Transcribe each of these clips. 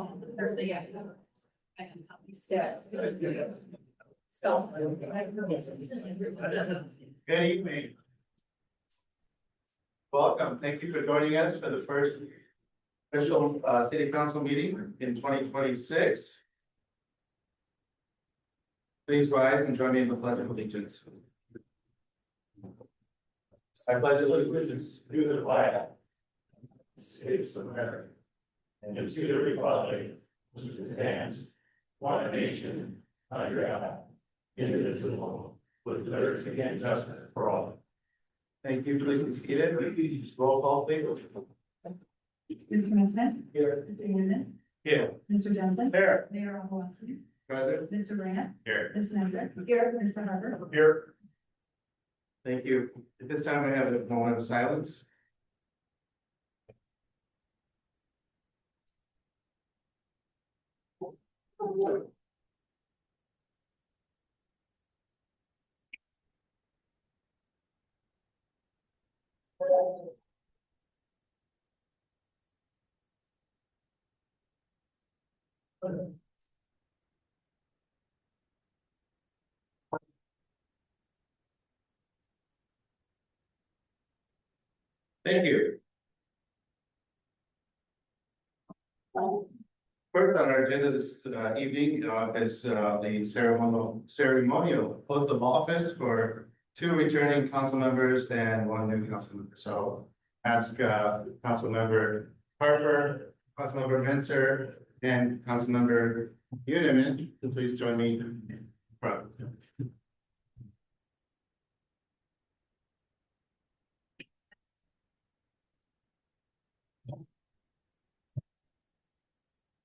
Thursday, yeah. I can help you. Good evening. Welcome. Thank you for joining us for the first official city council meeting in 2026. Please rise and join me in the pledge of allegiance. I pledge allegiance to the flag of the United States of America and to the republic which stands one nation under God, indivisible, with liberty and justice for all. Thank you. Please be seated. Roll call, please. Mr. Smith? Here. Mr. Newman? Here. Mr. Johnson? Here. Mayor Olofsky? Present. Mr. Grant? Here. Ms. Menzer? Here. Mr. Harper? Here. Thank you. At this time, we have a moment of silence. Thank you. First on our agenda this evening is the ceremonial oath of office for 2 returning council members and 1 new council member. So ask Councilmember Harper, Councilmember Menzer, and Councilmember Uniman to please join me in front.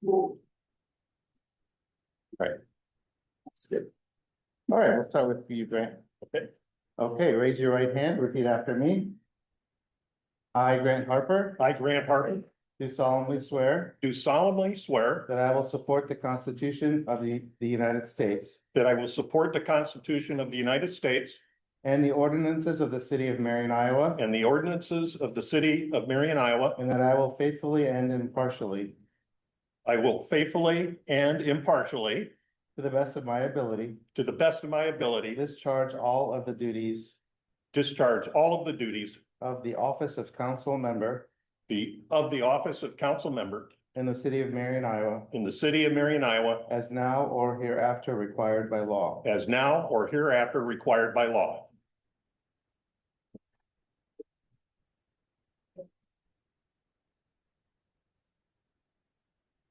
All right. That's good. All right, we'll start with you, Grant. Okay. Okay, raise your right hand, repeat after me. I, Grant Harper, I, Grant Harper, do solemnly swear do solemnly swear that I will support the Constitution of the United States that I will support the Constitution of the United States and the ordinances of the city of Marion, Iowa, and the ordinances of the city of Marion, Iowa. and that I will faithfully and impartially, I will faithfully and impartially, to the best of my ability, to the best of my ability, discharge all of the duties discharge all of the duties of the office of council member of the office of council member in the city of Marion, Iowa, in the city of Marion, Iowa, as now or hereafter required by law. as now or hereafter required by law.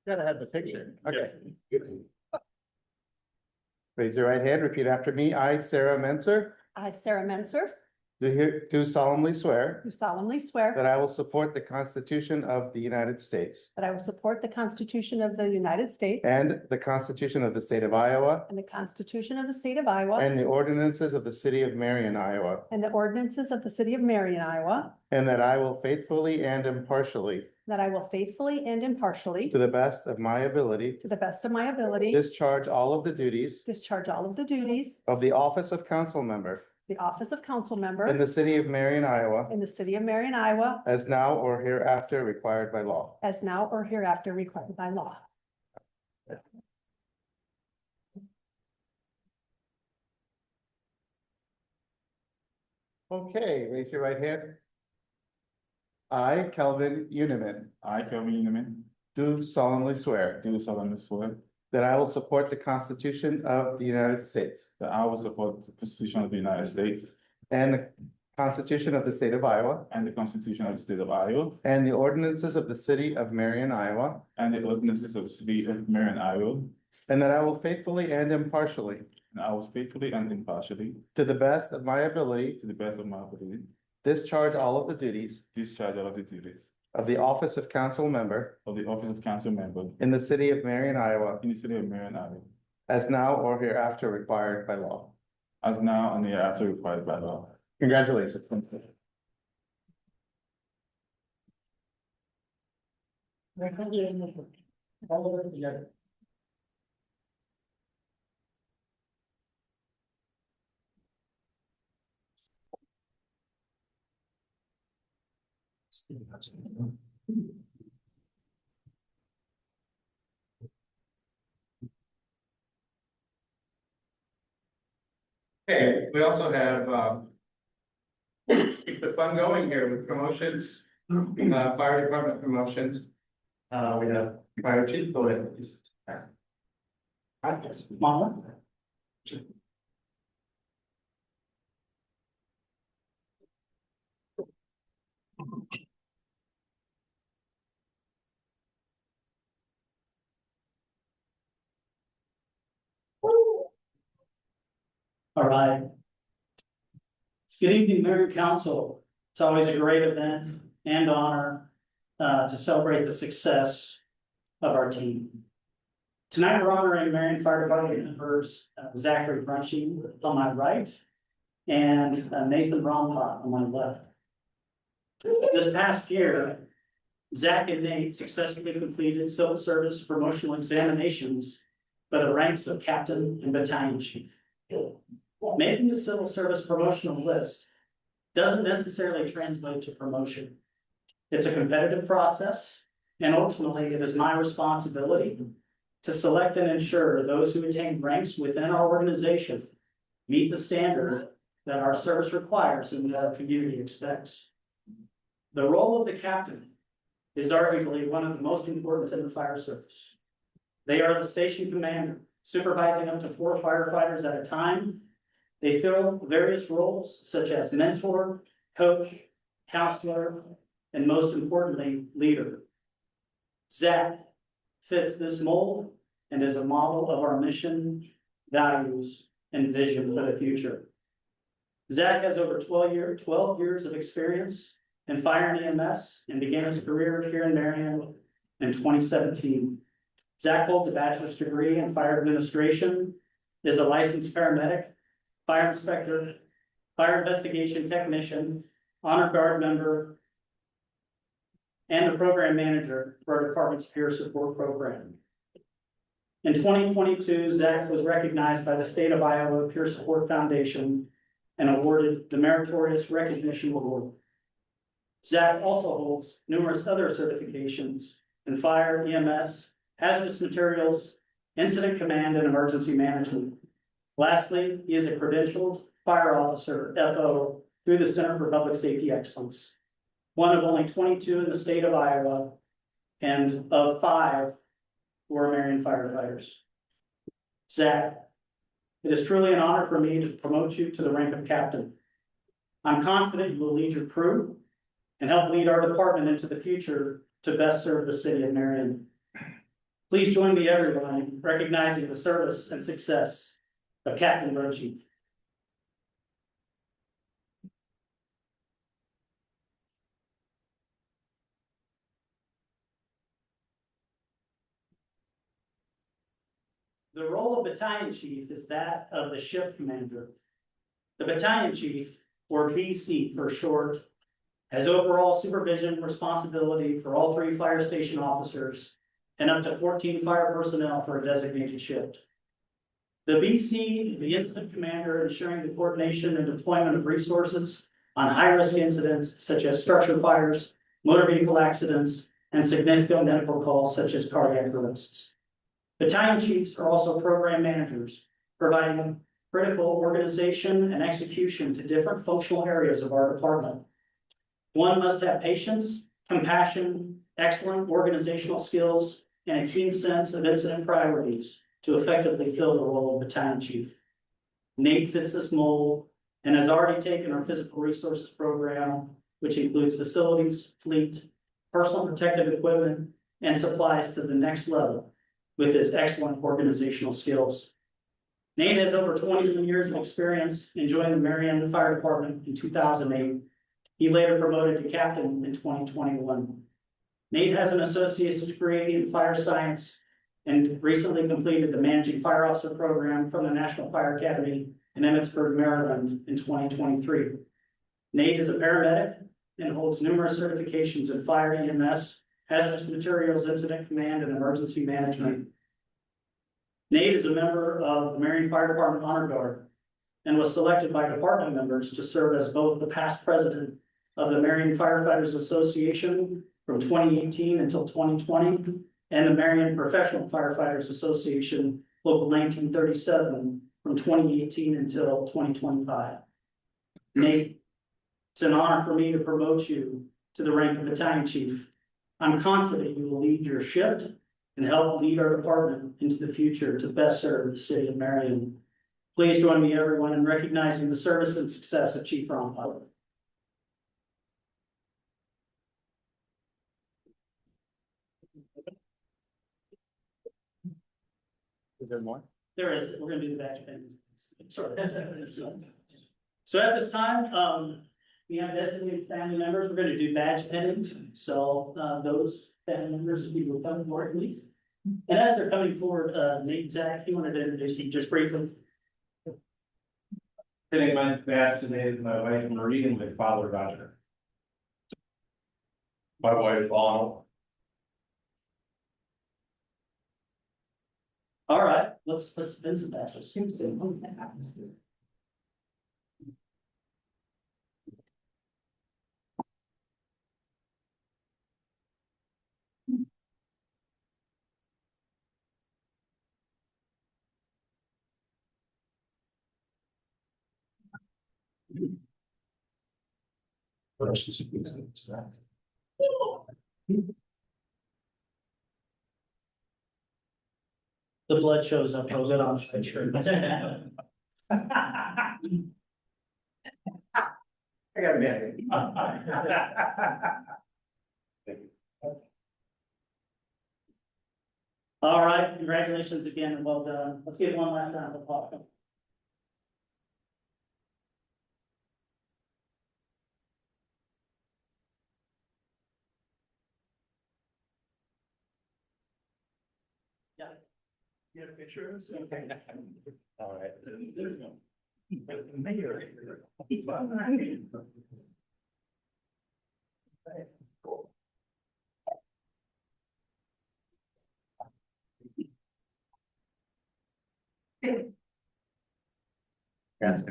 Gotta have the picture. Okay. Raise your right hand, repeat after me. I, Sarah Menzer, I, Sarah Menzer, do solemnly swear do solemnly swear that I will support the Constitution of the United States that I will support the Constitution of the United States and the Constitution of the state of Iowa and the Constitution of the state of Iowa and the ordinances of the city of Marion, Iowa, and the ordinances of the city of Marion, Iowa, and that I will faithfully and impartially, that I will faithfully and impartially, to the best of my ability, to the best of my ability, discharge all of the duties discharge all of the duties of the office of council member the office of council in member the city of Marion, Iowa, in the city of Marion, Iowa, as now or hereafter required by law. as now or hereafter required by law. Okay, raise your right hand. I, Kelvin Uniman, I, Kelvin Uniman, do solemnly swear do solemnly swear that I will support the Constitution of the United States that I will support the Constitution of the United States and the Constitution of the state of Iowa and the Constitution of the State of Iowa and the ordinances of the city of Marion, Iowa, and the ordinances of the City of Marion, Iowa, and that I will faithfully and impartially, and I will faithfully and impartially, to the best of my ability, to the best of my ability, discharge all of the duties discharge all of the duties of the office of council member of the office of council member in the city of Marion, Iowa, in the City of Marion, Iowa, as now or hereafter required by law. as now and hereafter required by law. Congratulations. All of us together. Okay, we also have, keep the fun going here with promotions, fire department promotions. We have fire chief, go ahead, please. Mama. All right. Good evening, Mayor and Council. It's always a great event and honor to celebrate the success of our team. Tonight, we're honoring Marion Fire Department members Zachary Brunchy on my right and Nathan Rompot on my left. This past year, Zach and Nate successfully completed civil service promotional examinations for the ranks of captain and battalion chief. Making the civil service promotional list doesn't necessarily translate to promotion. It's a competitive process, and ultimately it is my responsibility to select and ensure those who attain ranks within our organization meet the standard that our service requires and that our community expects. The role of the captain is arguably one of the most important in the fire service. They are the station commander, supervising up to 4 firefighters at a time. They fill various roles such as mentor, coach, counselor, and most importantly, leader. Zach fits this mold and is a model of our mission, values, and vision for the future. Zach has over 12 years of experience in fire and EMS and began his career here in Marion in 2017. Zach holds a bachelor's degree in fire administration, is a licensed paramedic, fire inspector, fire investigation technician, honor guard member, and a program manager for our department's peer support program. In 2022, Zach was recognized by the State of Iowa Peer Support Foundation and awarded the Meritorious Recognition Award. Zach also holds numerous other certifications in fire, EMS, hazardous materials, incident command, and emergency management. Lastly, he is a credentialed fire officer, FO, through the Center for Public Safety Excellence. One of only 22 in the state of Iowa, and of 5 were Marion firefighters. Zach, it is truly an honor for me to promote you to the rank of captain. I'm confident you will lead your crew and help lead our department into the future to best serve the city of Marion. Please join me, everyone, in recognizing the service and success of Captain Brunchy. The role of battalion chief is that of the shift commander. The battalion chief, or BC for short, has overall supervision responsibility for all 3 fire station officers and up to 14 fire personnel for a designated shift. The BC is the incident commander, ensuring the coordination and deployment of resources on high-risk incidents such as structure fires, motor vehicle accidents, and significant medical calls such as cardiac arrests. Battalion chiefs are also program managers, providing critical organization and execution to different functional areas of our department. One must have patience, compassion, excellent organizational skills, and a keen sense of incident priorities to effectively fill the role of battalion chief. Nate fits this mold and has already taken our physical resources program, which includes facilities, fleet, personal protective equipment, and supplies to the next level with his excellent organizational skills. Nate has over 21 years of experience in joining the Marion Fire Department in 2008. He later promoted to captain in 2021. Nate has an associate's degree in fire science and recently completed the Managing Fire Officer program from the National Fire Academy in Emmitsburg, Maryland in 2023. Nate is a paramedic and holds numerous certifications in fire, EMS, hazardous materials, incident command, and emergency management. Nate is a member of the Marion Fire Department Honor Guard and was selected by department members to serve as both the past president of the Marion Firefighters Association from 2018 until 2020 and the Marion Professional Firefighters Association Local 1937 from 2018 until 2025. Nate, it's an honor for me to promote you to the rank of battalion chief. I'm confident you will lead your shift and help lead our department into the future to best serve the city of Marion. Please join me, everyone, in recognizing the service and success of Chief Ron Butler. Is there more? There is, we're gonna do the badge bendings. Sorry. So at this time, we have designated family members, we're gonna do badge bendings, so, those family members, if you will come forward, please. And as they're coming forward, Nate and Zach, you wanted to introduce you just briefly? Getting my badge today is my wife Marie and my father Roger. My wife Bonnie. All right, let's bend some badges. The blood shows up, I'll get on the shirt. I got a minute. All right, congratulations again and well done. Let's give one last round of applause. Yeah. You have a picture of us? All right.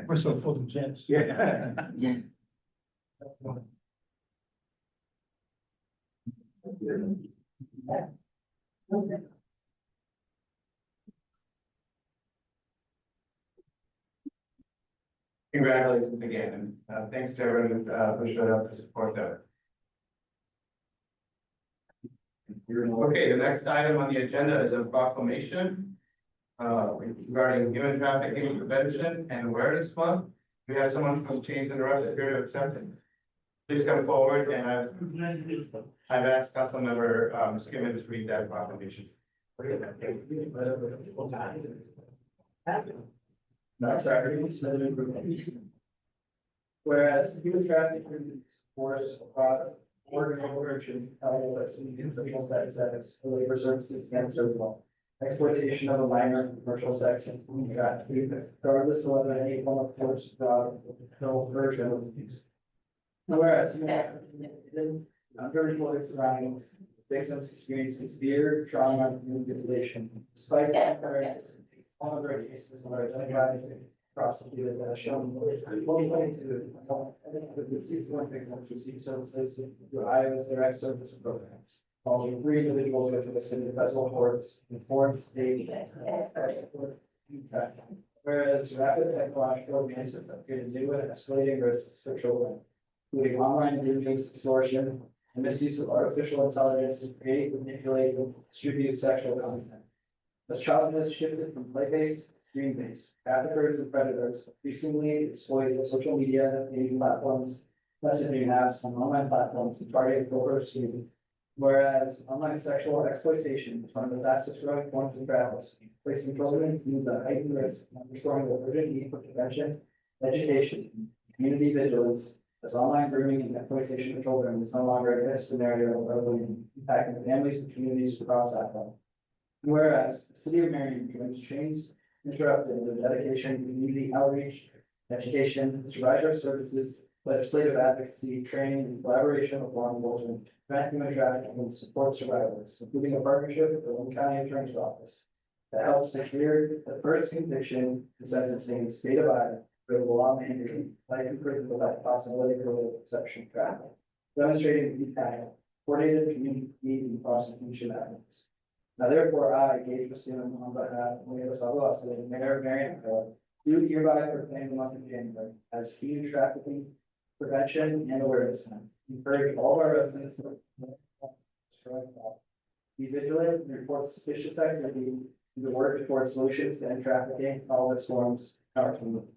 We're so full of gems. Yeah. Congratulations again, and thanks to everyone who showed up to support that. Okay, the next item on the agenda is a proclamation regarding human trafficking prevention and awareness month. We have someone from Chains Interrupted here to accept it. Please come forward, and I've asked Councilmember Skimmon to read that proclamation. Whereas human trafficking force organization in sexual sex acts, labor services and service exploitation of a minor in commercial sex and human trafficking, regardless of whether any form of force, fraud, no version of abuse. Whereas human trafficking underemployed surroundings, victims experiencing severe trauma and manipulation, despite all of our cases were identified prosecuted as shown. 2022, the 61 victims received services through Iowa's direct service programs. Only 3 individuals were listed in federal courts in foreign state. Whereas rapid technological advances have created new and escalating risks for children, including online abuse, extortion, and misuse of artificial intelligence to create, manipulate, and distribute sexual content. As childhood has shifted from play-based to screen-based, traffickers and predators increasingly exploit social media, gaming platforms, messaging apps, and online platforms to target children students. Whereas online sexual exploitation is one of the fastest growing forms of trafficking, placing children in a heightened risk and underscoring the urgent need for prevention, education, and community vigilance, as online grooming and exploitation of children is no longer a scenario of impacting families and communities across Iowa. Whereas the city of Marion joins Chains Interrupted with dedication to community outreach, education, survivor services, legislative advocacy, training, and collaboration with law enforcement, prevent human trafficking and support survivors, including a partnership with the Lynn County Attorney's Office that helps secure the first conviction and sentencing in the state of Iowa for the law mandating life in prison without possibility for exception trafficking, demonstrating the impact of coordinated community and prosecution efforts. Now therefore, I, Gage Bassoon, on behalf of Mayor of Marion, Do hereby proclaim the month of January as human trafficking prevention and awareness month. Encourage all our residents to be vigilant and report suspicious activity and to work towards solutions to end trafficking in all its forms in our community.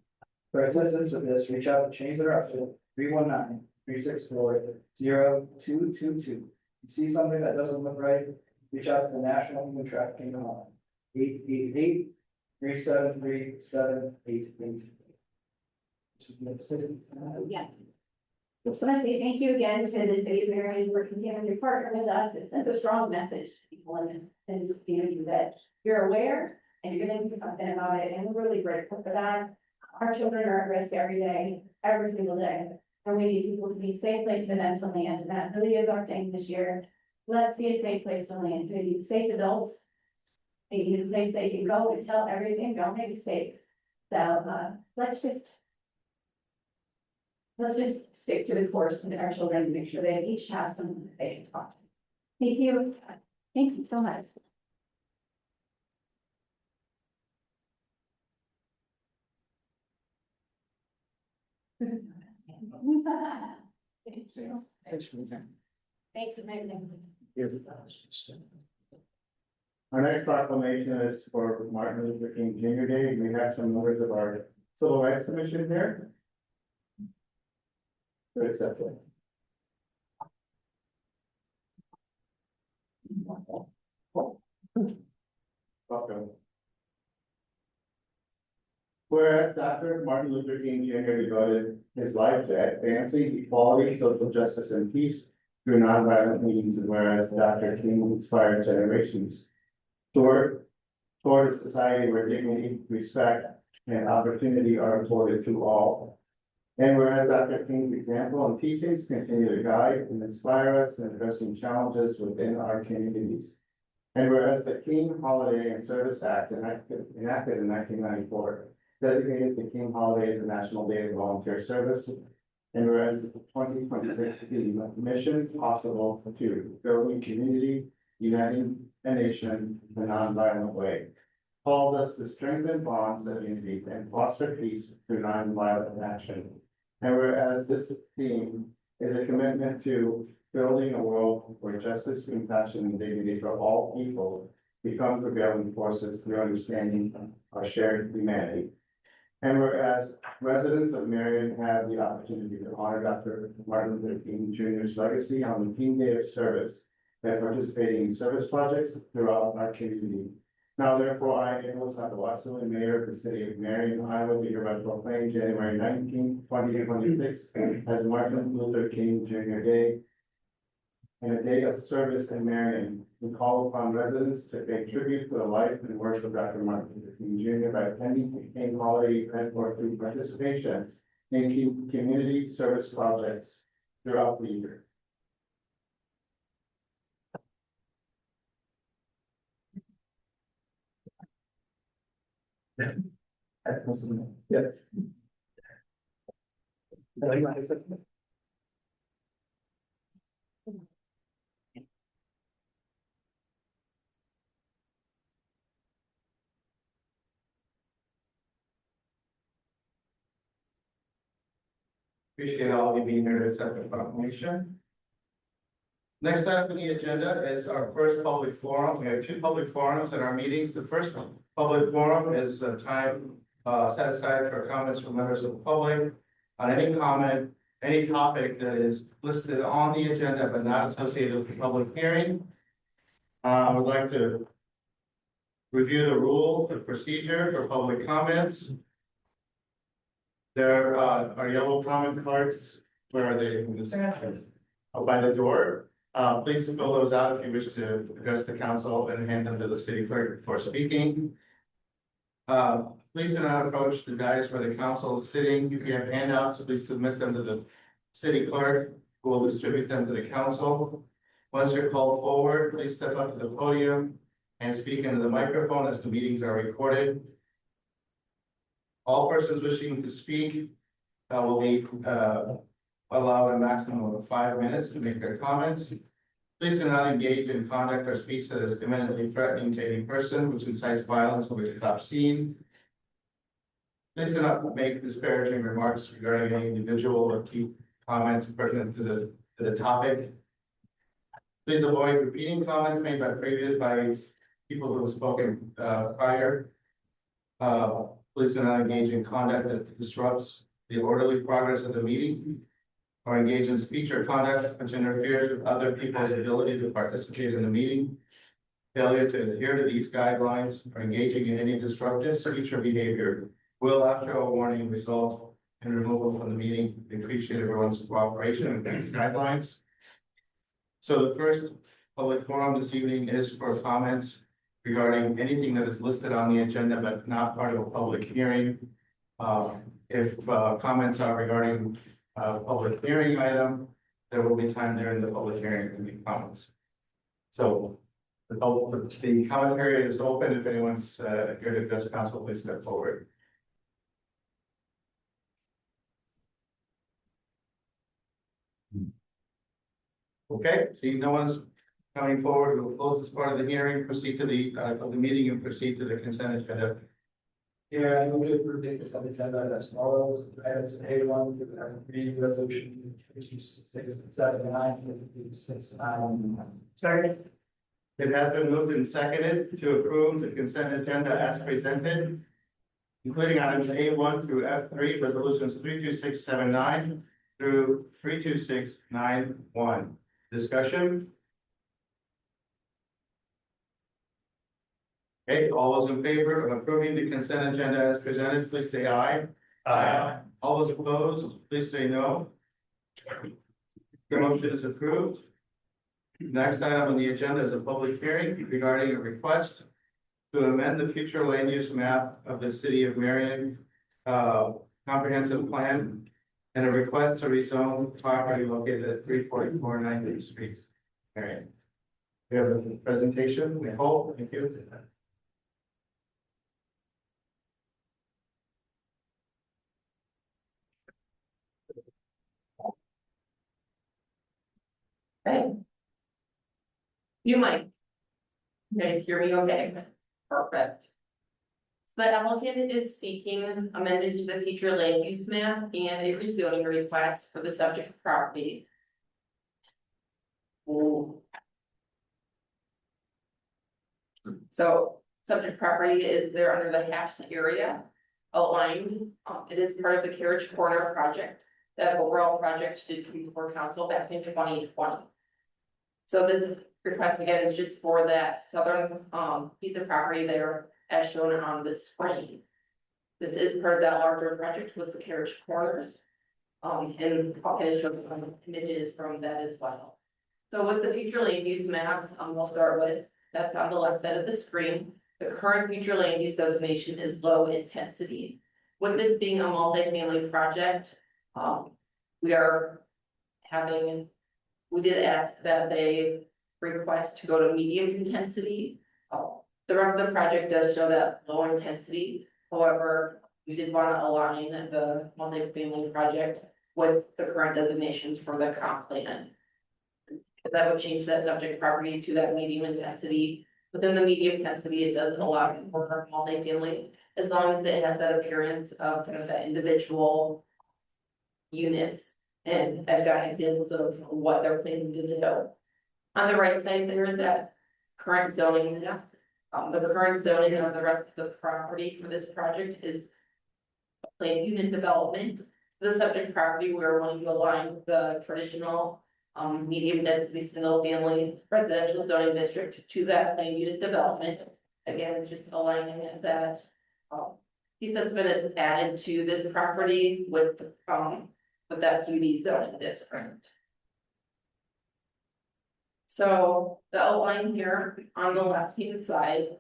For assistance with this, reach out to Change Interruption 319-364-0222. You see something that doesn't look right, reach out to the National Human Trafficking Hotline, 888-373-7888. Yes. Just want to say thank you again to the city of Marion for continuing to partner with us. It sends a strong message to people in this community that you're aware and you're going to do something about it. And we're really grateful for that. Our children are at risk every day, every single day. And we need people to be a safe place for them to land. And that really is our thing this year. Let's be a safe place to land. We need safe adults. They need a place they can go and tell everything, don't make mistakes. So let's just stick to the course with our children and make sure they each have someone that they can talk to. Thank you. Thank you so much. Thank you. Thank you, Megan. Our next proclamation is for Martin Luther King Jr. Day. We have some members of our Civil Rights Commission here. To accept it. Welcome. Whereas Dr. Martin Luther King Jr. devoted his life to advancing equality, social justice, and peace through nonviolent means, and whereas Dr. King inspired generations toward a society where dignity, respect, and opportunity are afforded to all. And whereas Dr. King's example and teachings continue to guide and inspire us in addressing challenges within our communities. And whereas the King Holiday and Service Act enacted in 1994 designated the King Holiday as a National Day of Volunteer Service. And whereas the 2026 mission possible to building community, uniting a nation in a nonviolent way, calls us to strengthen bonds of unity and foster peace through nonviolent action. And whereas this theme is a commitment to building a world where justice, compassion, and dignity for all people become prevailing forces through understanding our shared humanity. And whereas residents of Marion have the opportunity to honor Dr. Martin Luther King Jr.'s legacy on the King Day of Service by participating in service projects throughout our community. Now therefore, I, Nicholas Akawasu, Mayor of the City of Marion, Iowa, be hereby proclaim January 19, 2026 as Martin Luther King Jr. Day and a day of service in Marion. We call upon residents to pay tribute to the life and work of Dr. Martin Luther King Jr. by attending the King Holiday event or through participation in community service projects throughout the year. Yes. Appreciate all of you being here to accept the proclamation. Next up on the agenda is our first public forum. We have two public forums at our meetings. The first public forum is the time set aside for comments from members of the public on any comment, any topic that is listed on the agenda but not associated with the public hearing. I would like to review the rules of procedure for public comments. There are yellow comment cards. Where are they? Oh, by the door. Please fill those out if you wish to address the council and hand them to the city clerk before speaking. Please do not approach the dais where the council is sitting. If you have handouts, please submit them to the city clerk, who will distribute them to the council. Once you're called forward, please step up to the podium and speak into the microphone as the meetings are recorded. All persons wishing to speak will be allowed a maximum of 5 minutes to make their comments. Please do not engage in conduct or speech that is imminently threatening to any person, which incites violence or which is obscene. Please do not make disparaging remarks regarding any individual or keep comments pertinent to the topic. Please avoid repeating comments made by people who have spoken prior. Please do not engage in conduct that disrupts the orderly progress of the meeting, or engage in speech or conduct which interferes with other people's ability to participate in the meeting. Failure to adhere to these guidelines or engaging in any disruptive speech or behavior will, after a warning, result in removal from the meeting. We appreciate everyone's cooperation with these guidelines. So the first public forum this evening is for comments regarding anything that is listed on the agenda but not part of a public hearing. If comments are regarding a public hearing item, there will be time during the public hearing to make comments. So the comment period is open. If anyone's here to address council, please step forward. Okay, seeing no one's coming forward, we'll close this part of the hearing, proceed to of the meeting and proceed to the consent agenda. Yeah, I move to approve the consent agenda as follows. Items A1, reading resolution 679. Second. It has been moved and seconded to approve the consent agenda as presented, including items A1 through F3, resolutions 32679 through 32691. Discussion? Okay, all those in favor of approving the consent agenda as presented, please say aye. Aye. All those opposed, please say no. The motion is approved. Next item on the agenda is a public hearing regarding a request to amend the future land use map of the city of Marion comprehensive plan, and a request to rezone property located at 344 19th Street, Marion. We have a presentation. Nicole, thank you. Okay. You might. You guys hear me okay? Perfect. So the applicant is seeking amendment to the future land use map and a rezoning request for the subject property. Ooh. So subject property is there under the hatched area outlined. It is part of the Carriage Corner project. That overall project did come before council back in 2020. So this request again is just for that southern piece of property there as shown on the screen. This is part of that larger project with the carriage corners. And I'll kind of show some images from that as well. So with the future land use map, we'll start with that's on the left side of the screen. The current future land use designation is low intensity. With this being a multi-family project, we did ask that they request to go to medium intensity. The rest of the project does show that low intensity. However, we did want to align the multi-family project with the current designations for the comp plan. That would change that subject property to that medium intensity. Within the medium intensity, it does allow for multi-family as long as it has that appearance of kind of that individual units. And I've got examples of what they're planning to do. On the right side, there is that current zoning. The current zoning of the rest of the property for this project is a planned unit development. The subject property, we're wanting to align with the traditional medium density single family residential zoning district to that planned unit development. Again, it's just aligning that piece that's been added to this property with that PUD zoning district. So the outline here on the left hand side,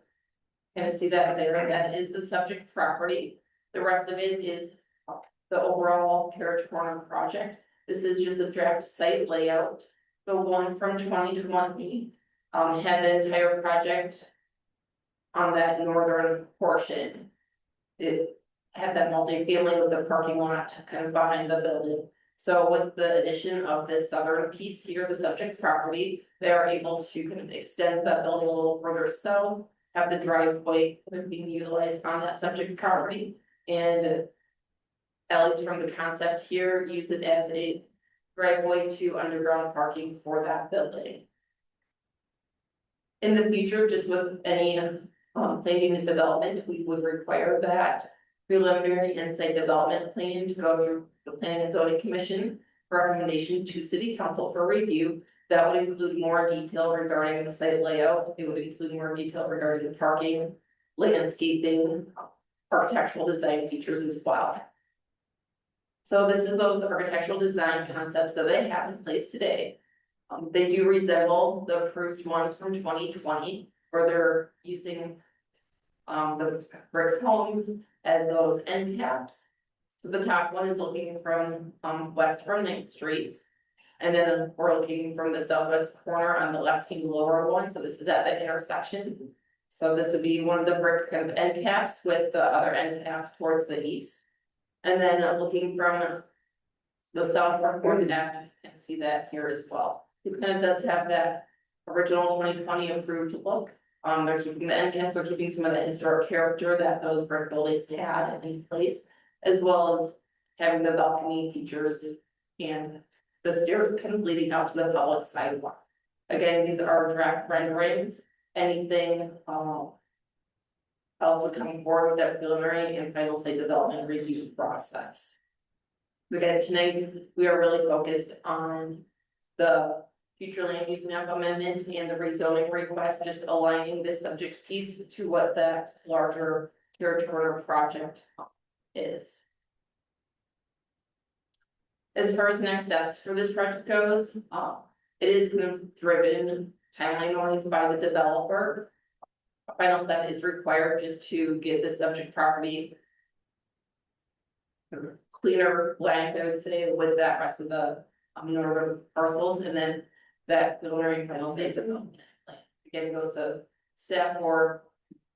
kind of see that there, that is the subject property. The rest of it is the overall Carriage Corner project. This is just a draft site layout. The one from 2020 had the entire project on that northern portion. It had that multi-family with the parking lot kind of behind the building. So with the addition of this southern piece here, the subject property, they are able to kind of extend that building a little further south, have the driveway being utilized on that subject property. And at least from the concept here, use it as a driveway to underground parking for that building. In the future, just with any planning and development, we would require that preliminary and site development plan to go through the Planning and Zoning Commission for recommendation to City Council for review. That would include more detail regarding the site layout. It would include more detail regarding the parking, landscaping, architectural design features as well. So this is those architectural design concepts that they have in place today. They do resemble the approved ones from 2020, where they're using the brick homes as those end caps. So the top one is looking from west from 9th Street. And then we're looking from the southwest corner on the left-hand lower one, so this is at the intersection. So this would be one of the brick kind of end caps with the other end cap towards the east. And then looking from the southwest corner, you can see that here as well. It kind of does have that original 2020 approved look. They're keeping the end caps, they're keeping some of the historic character that those brick buildings had in place, as well as having the balcony features and the stairs kind of leading out to the public sidewalk. Again, these are draft renderings. Anything else would come forward with that preliminary and final site development review process. Again, tonight, we are really focused on the future land use map amendment and the rezoning request, just aligning this subject piece to what that larger territorial project is. As far as next steps for this project goes, it is kind of driven timeline-wise by the developer. A final plat is required just to get the subject property cleaner lines, I would say, with that rest of the northern parcels, and then that preliminary final site development plan. Again, it goes to staff for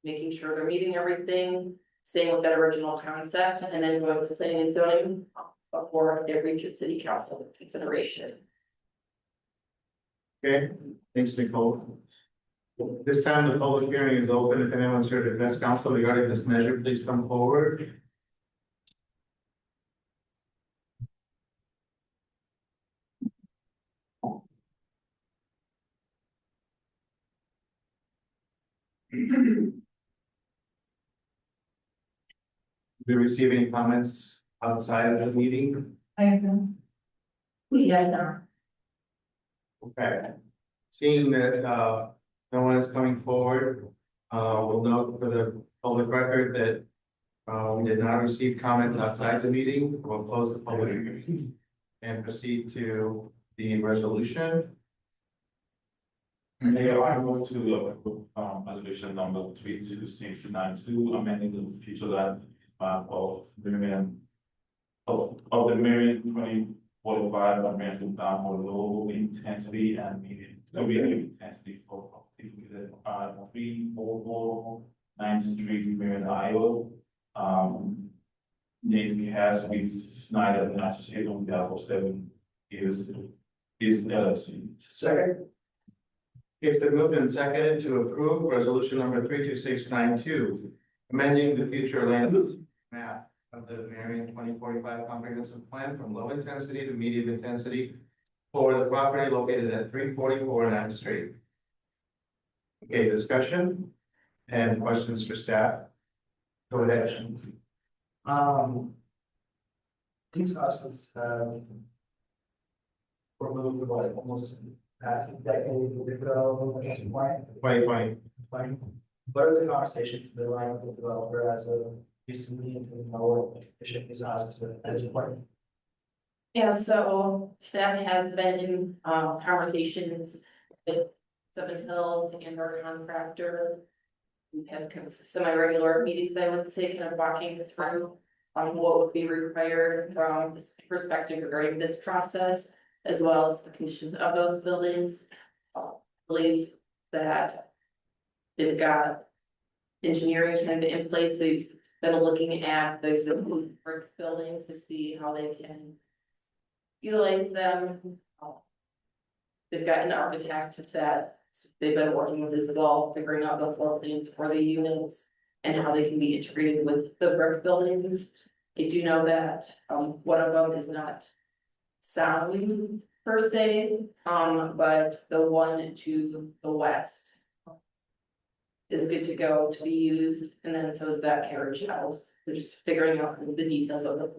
making sure they're meeting everything, staying with that original concept, and then going to planning and zoning before it reaches city council consideration. Okay, thanks, Nicole. This time the public hearing is open. If anyone's here to address council regarding this measure, please come forward. Did we receive any comments outside of the meeting? I have none. We had none. Okay. Seeing that no one is coming forward, we'll note for the public record that we did not receive comments outside the meeting. We'll close the public hearing and proceed to the resolution. Mayor, I move to approve resolution number 32692, amending the future land map of Marion the Marion 2045 amendment for low intensity and medium intensity for property within 344 9th Street, Marion, Iowa. Nate Cass with Snyder and Associated on behalf of 7 years is LLC. Second. It's been moved and seconded to approve resolution number 32692, amending the future land use map of the Marion 2045 comprehensive plan from low intensity to medium intensity for the property located at 344 9th Street. Okay, discussion and questions for staff. Go ahead. These houses, were moved like almost half a decade ago, at this point. 2020. What are the conversations that are like with the developer as of recently and to know what condition these houses are at this point? Yeah, so staff has been in conversations with Seven Hills and our contractor. We've had kind of semi-regular meetings, I would say, kind of walking through what would be required from this perspective regarding this process, as well as the conditions of those buildings. I believe that they've got engineering kind of in place. They've been looking at the existing brick buildings to see how they can utilize them. They've got an architect that they've been working with as well, figuring out the floor plans for the units. and how they can be integrated with the brick buildings. I do know that, one of them is not sound per se, but the one to the west is good to go to be used, and then so is that carriage house. We're just figuring out the details of it.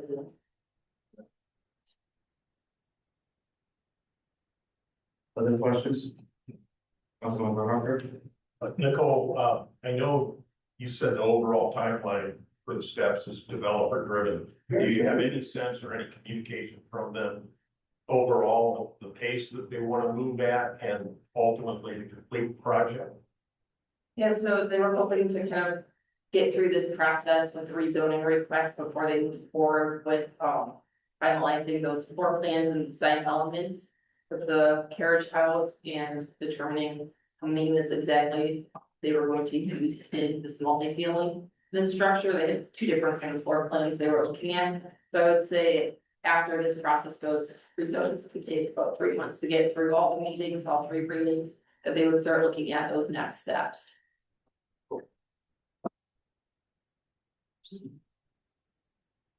Other questions? Councilmember Harper? Nicole, I know you said the overall timeline for the steps is developer driven. Do you have any sense or any communication from them? Overall, the pace that they want to move at and ultimately to complete the project? Yeah, so they were hoping to kind of get through this process with the rezoning request before they move forward with, finalizing those floor plans and design elements for the carriage house and determining how many units exactly they were going to use in this multi-family. This structure, they had two different kind of floor plans they were looking at. So I would say after this process goes, rezonings could take about 3 months to get through all the meetings, all 3 readings, that they would start looking at those next steps.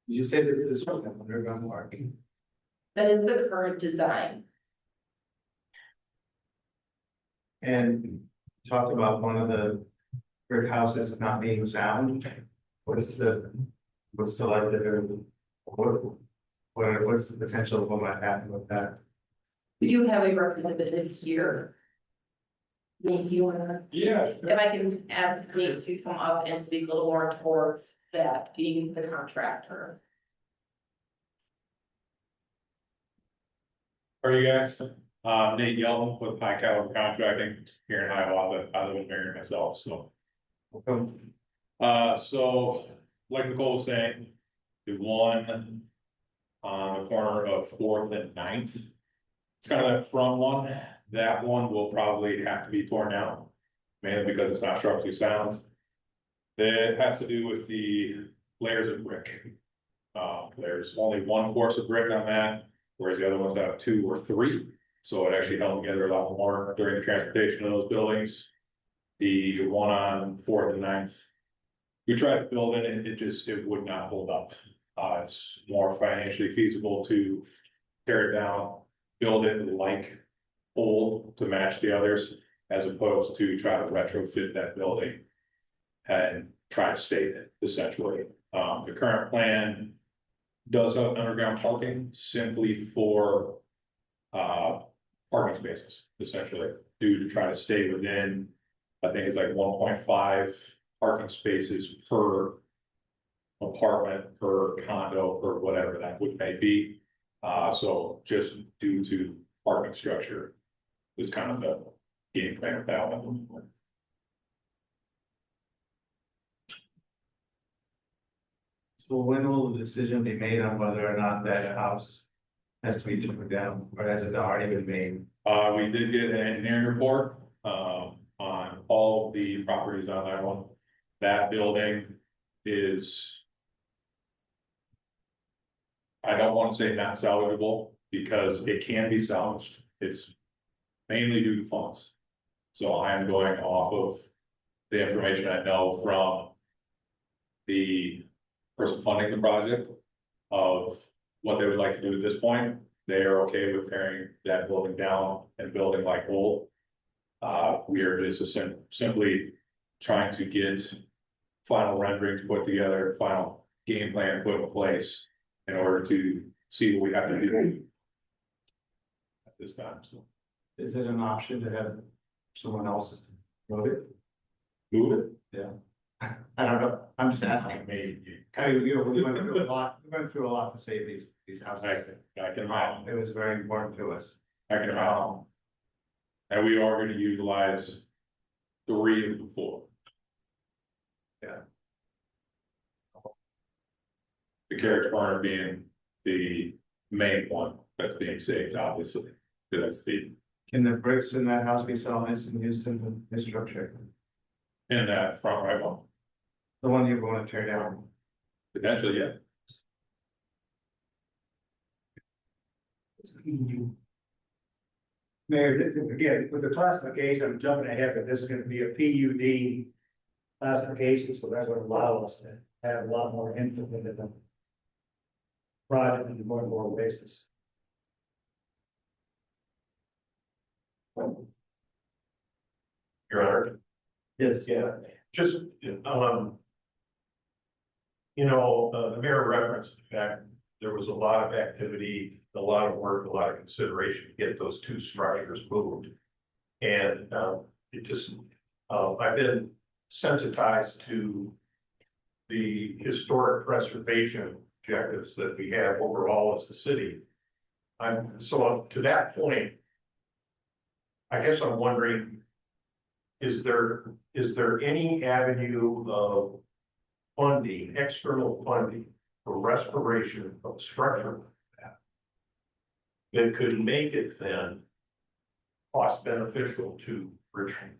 You said that this was underground parking. That is the current design. And you talked about one of the brick houses not being sound. What's the likelihood? What's the potential of what might happen with that? We do have a representative here. Maybe you wanna, Yeah. if I can ask Nate to come up and speak a little more towards that being the contractor. How are you guys? Nate Yeldon with High Caliber Contracting here in Iowa. I live in Marion myself, so. So like Nicole was saying, the one on the corner of 4th and 9th. It's kind of that front one. That one will probably have to be torn down, mainly because it's not structurally sound. It has to do with the layers of brick. There's only one course of brick on that, whereas the other ones have 2 or 3. So it actually held together a lot more during the transportation of those buildings. The one on 4th and 9th, we tried to build it and it would not hold up. It's more financially feasible to tear it down, build it like old to match the others, as opposed to try to retrofit that building and try to save it essentially. The current plan does have underground parking simply for parking spaces, essentially, due to try to stay within, I think it's like 1.5 parking spaces per apartment, per condo, or whatever that may be. So just due to parking structure is kind of the game plan of that one. So when will the decision be made on whether or not that house has to be torn down, or has it already been made? We did get an engineering report on all the properties on that one. That building is, I don't want to say not salvageable because it can be salvaged. It's mainly due to funds. So I am going off of the information I know from the person funding the project of what they would like to do at this point. They are okay with tearing that building down and building like old. We are just simply trying to get final renderings put together, final game plan put in place in order to see what we have to do at this time. So Is it an option to have someone else move it? move it. Yeah. I don't know, I'm just asking. Maybe We went through a lot to save these houses. I can imagine. It was very important to us. I can imagine. And we are going to utilize 3 of the 4. Yeah. The carriage barn being the main one that's being saved, obviously. That's the, Can the bricks in that house be salvaged and used in the structure? in that front right one, The one you're going to tear down? potentially, yeah. Mayor, again, with the classification, I'm jumping ahead, but this is gonna be a PUD classification, so that would allow us to have a lot more input into the project on a more and more basis. Your Honor. Yes. Yeah, just, the mayor referenced the fact there was a lot of activity, a lot of work, a lot of consideration to get those two structures moved. And, it just, I've been sensitized to the historic preservation objectives that we have overall as a city. So to that point, I guess I'm wondering, is there any avenue of funding, external funding for restoration of structure like that could make it then cost beneficial to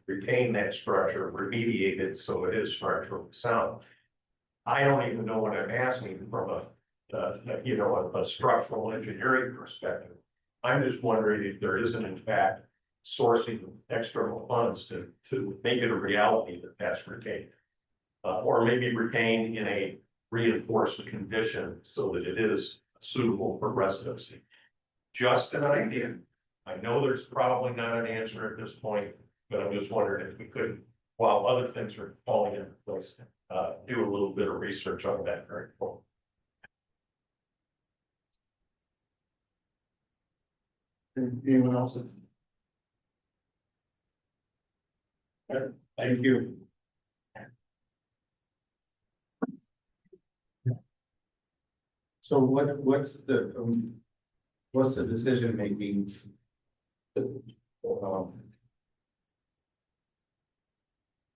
retain that structure, remediate it so it is structurally sound? I don't even know what I'm asking from a structural engineering perspective. I'm just wondering if there isn't in fact sourcing external funds to make it a reality that that's retained. Or maybe retained in a reinforced condition so that it is suitable for residency. Just an idea. I know there's probably not an answer at this point, but I'm just wondering if we could, while other things are falling into place, do a little bit of research on that very point. Anyone else? Thank you. So what's the decision making?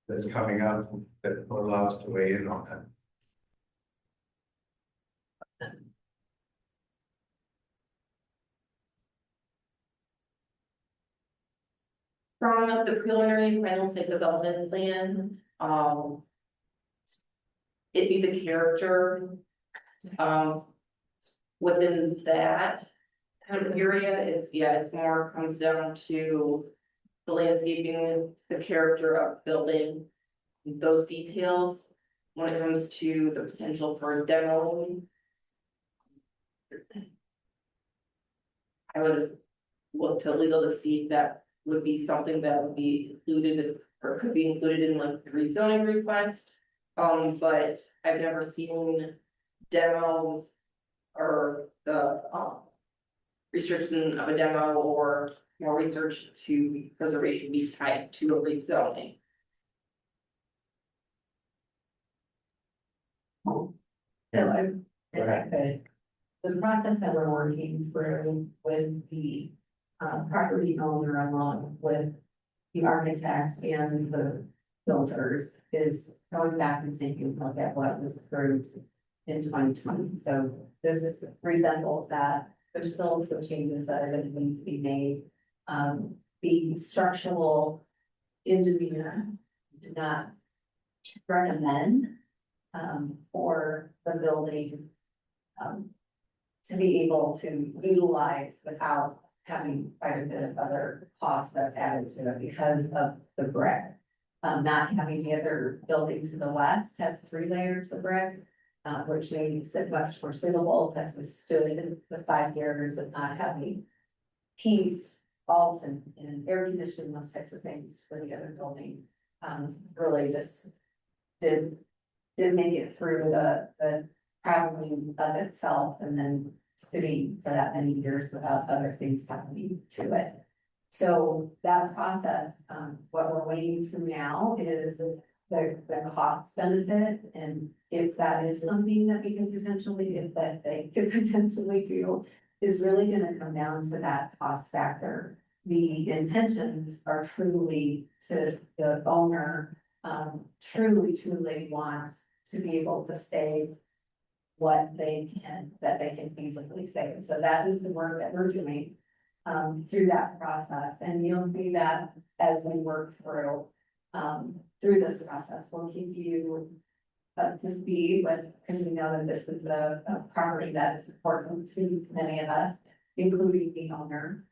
That's coming up that will allow us to weigh in on that. From the preliminary final site development plan, it'd be the character, within that kind of area, it's more comes down to the landscaping, the character of building, those details. When it comes to the potential for demo, I would look to legal to see if that would be something that would be included or could be included in like the rezoning request. But I've never seen demos or the restriction of a demo or more research to preservation be tied to a rezoning. So if I could, the process that we're working through with the property owner along with the architect and the builders is going back and taking a look at what was approved in 2020. So this resembles that. There's still some changes that are going to need to be made. The structural engineer did not recommend for the building to be able to utilize without having quite a bit of other costs that's added to it because of the brick. Not having the other building to the west has 3 layers of brick, which makes it much more suitable, that's withstood the 5 years of not having heat, bulb and air conditioning, those types of things for the other building. Really just did make it through the traveling of itself and then sitting for that many years without other things happening to it. So that process, what we're waiting through now is the cost benefit, and if that is something that we can potentially, if that they could potentially do, is really gonna come down to that cost factor. The intentions are truly to the owner, truly wants to be able to save what they can, that they can feasibly save. So that is the work that we're doing through that process. And you'll see that as we work through this process. We'll keep you up to speed with, because we know that this is a property that is important to many of us, including the owner.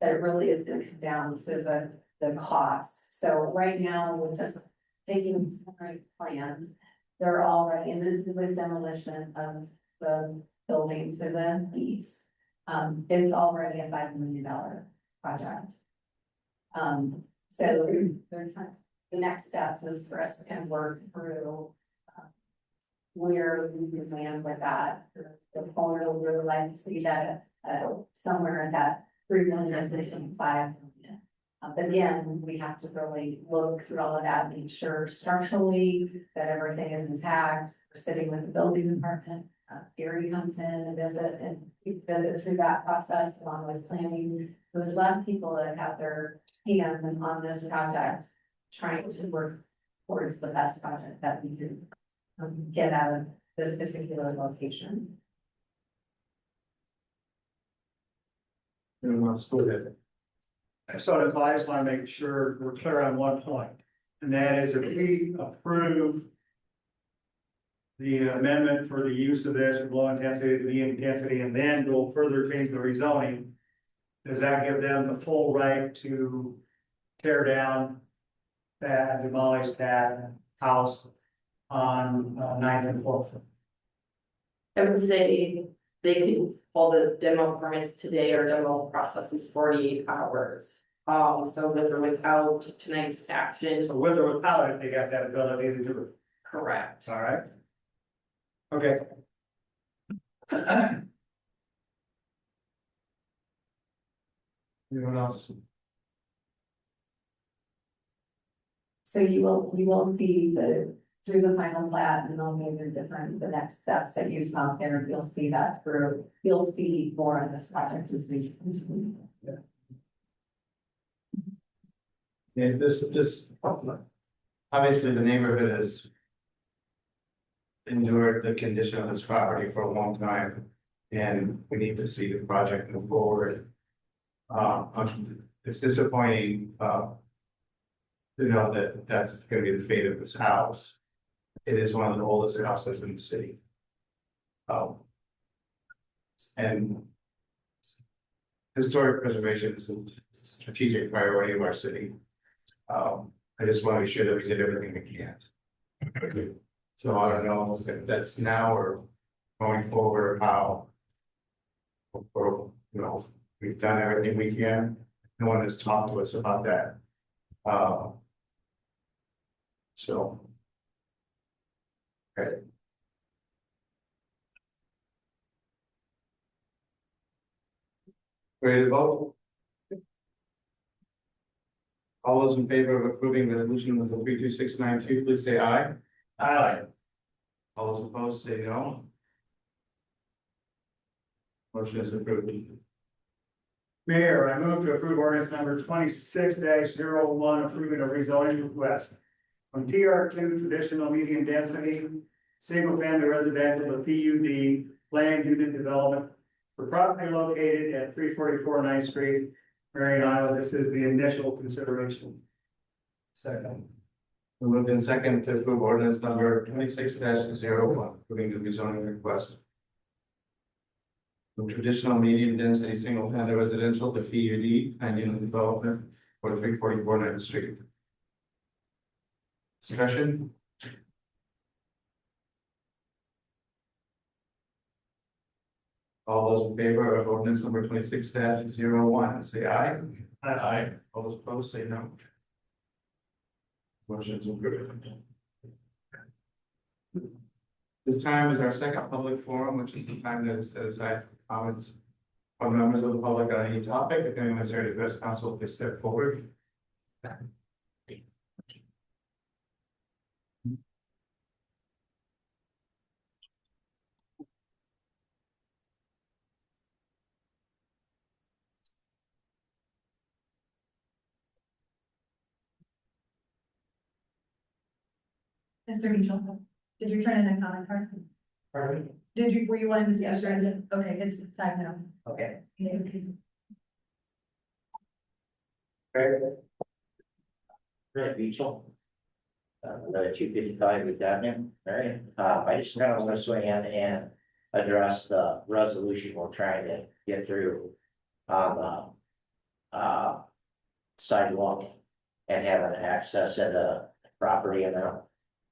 That really is going to come down to the cost. So right now, we'll just taking some right plans. They're already, and this is with demolition of the building to the east. It's already a $5 million project. So they're trying, the next steps is for us to kind of work through where we can land with that. The owner would really like to see that somewhere in that 3 million, 5 million. But again, we have to really look through all of that, make sure structurally that everything is intact. We're sitting with the building department. Gary comes in and visit through that process along with planning. So there's a lot of people that have their hands on this project, trying to work towards the best project that we can get out of this particular location. Anyone else? Go ahead. So Nicole, I just want to make sure we're clear on one point, and that is if we approve the amendment for the use of this from low intensity to medium intensity, and then go further change the rezoning, does that give them the full right to tear down that, demolish that house on 9th and 4th? I would say they could pull the demo permits today or demo process is 48 hours. So with or without tonight's action, So with or without it, they got that ability to do it. correct. All right. Okay. Anyone else? So you will see through the final plat and they'll move in the next steps that you saw there, you'll see that through, you'll see more on this project as we. Yeah, this, obviously the neighborhood has endured the condition of this property for a long time, and we need to see the project move forward. It's disappointing, to know that that's gonna be the fate of this house. It is one of the oldest houses in the city. And historic preservation is a strategic priority of our city. I just want to be sure that we did everything we can. So I don't know if that's now or going forward, how. Or, you know, we've done everything we can. No one has talked to us about that. So. Okay. Ready to vote? All those in favor of approving the resolution with the 32692, please say aye. Aye. All those opposed, say no. Motion is approved. Mayor, I move to approve ordinance number 26-01, approving a rezoning request from TR2 traditional medium density, single family residential to PUD planned unit development for property located at 344 9th Street, Marion, Iowa. This is the initial consideration. Second. We moved in second to approve ordinance number 26-01, approving the rezoning request. From traditional medium density single family residential to PUD and unit development for 344 9th Street. Discussion? All those in favor of ordinance number 26-01, say aye. Aye. All those opposed, say no. Motion's approved. This time is our second public forum, which is the time that is set aside for comments from members of the public on any topic. If anyone is here to address council, please step forward. Mr. Mitchell, did you turn in a comment card? Pardon? Were you wanting to see? Yes, I did. Okay, it's time now. Okay. Rick Beachel. 255 East Avenue, Marion. I just kind of want to swing in and address the resolution we're trying to get through on the sidewalk and having access at property and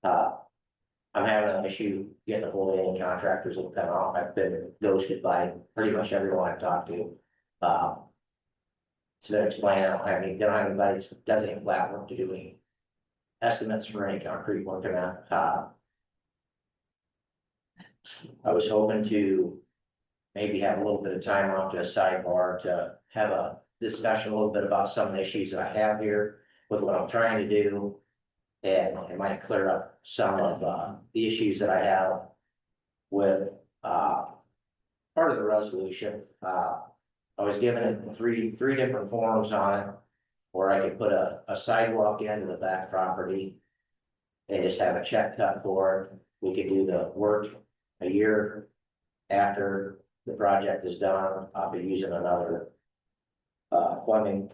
I'm having an issue getting a hold of any contractors that come out. I've been ghosted by pretty much everyone I've talked to. To explain, they don't have anybody that does any flat work to do any estimates for any concrete work in that. I was hoping to maybe have a little bit of time off to a sidebar to have a discussion a little bit about some of the issues that I have here with what I'm trying to do. And it might clear up some of the issues that I have with part of the resolution. I was given it three different forms on it, where I could put a sidewalk into the back property and just have a check cut for it. We could do the work a year after the project is done. I'll be using another funding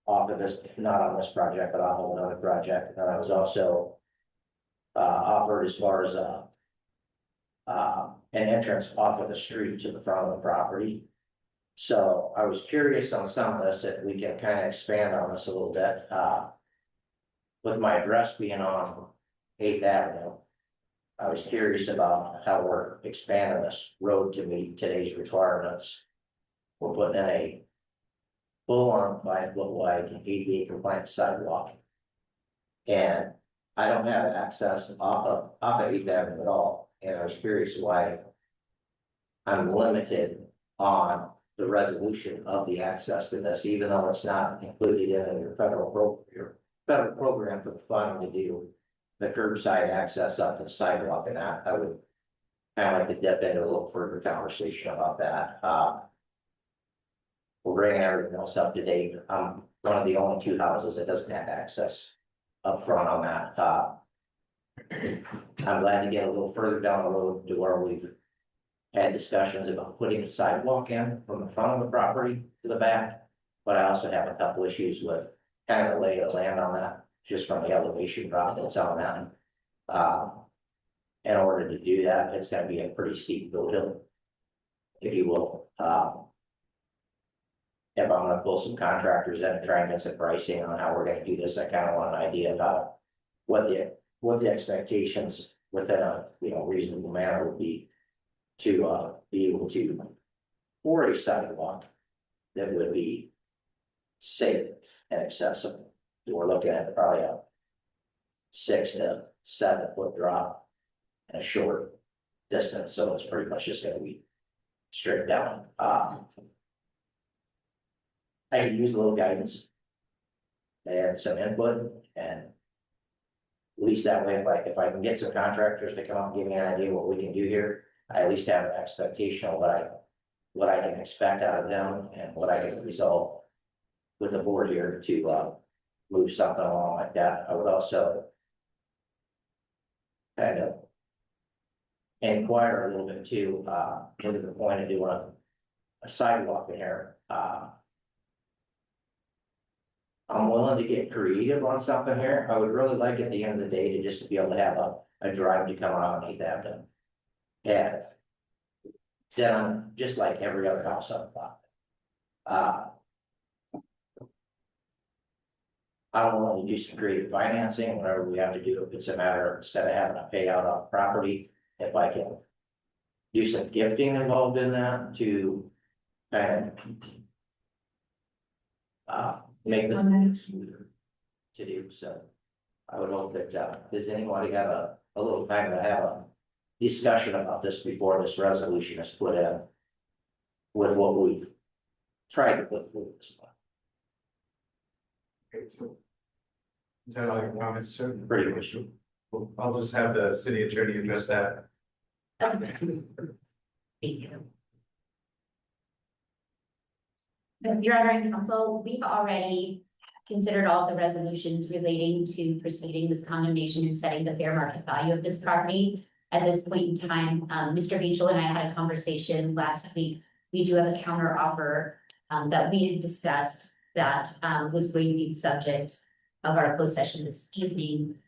off of this, not on this project, but off of another project. And I was also offered as far as an entrance off of the street to the front of the property. So I was curious on some of this, if we can kind of expand on this a little bit. With my address being on 8th Avenue, I was curious about how we're expanding this road to meet today's requirements. We're putting in a full-on 5-foot wide ADA compliant sidewalk. And I don't have access off of 8th Avenue at all. And I was curious why I'm limited on the resolution of the access to this, even though it's not included in your federal program for the fund to do the curbside access up to the sidewalk. And that I would kind of like to dip into a little further conversation about that. We're bringing everything else up to date. I'm one of the only 2 houses that doesn't have access up front on that. I'm glad to get a little further down the road to where we've had discussions about putting a sidewalk in from the front of the property to the back. But I also have a couple issues with kind of the lay of the land on that, just from the elevation drop that's on that. In order to do that, it's gonna be a pretty steep hill, if you will. If I'm gonna pull some contractors in and try and get some pricing on how we're gonna do this, I kind of want an idea about what the expectations within a reasonable manner would be to be able to for a sidewalk that would be safe and accessible. We're looking at probably a 6 to 7 foot drop and a short distance, so it's pretty much just gonna be straight down. I could use a little guidance and some input, and at least that way, if I can get some contractors to come up and give me an idea what we can do here, I at least have an expectation of what I can expect out of them and what I can resolve with the board here to move something along like that. I would also kind of inquire a little bit too, into the point of doing a sidewalk in here. I'm willing to get creative on something here. I would really like at the end of the day to just be able to have a drive to come out on 8th Avenue. And then just like every other house on the block. I'm willing to do some creative financing, whatever we have to do. If it's a matter of, instead of having to pay out on property, if I can do some gifting involved in that to kind of make this smoother to do. So I would hope that does anybody have a little time to have a discussion about this before this resolution is put in with what we've tried to put through this one. Okay, so is that all your comments, sir? Pretty much. Well, I'll just have the city attorney address that. Thank you. Your Honor and Counsel, we've already considered all the resolutions relating to proceeding with condemnation and setting the fair market value of this property. At this point in time, Mr. Beachel and I had a conversation last week. We do have a counter offer that we had discussed that was going to be the subject of our closed session this evening,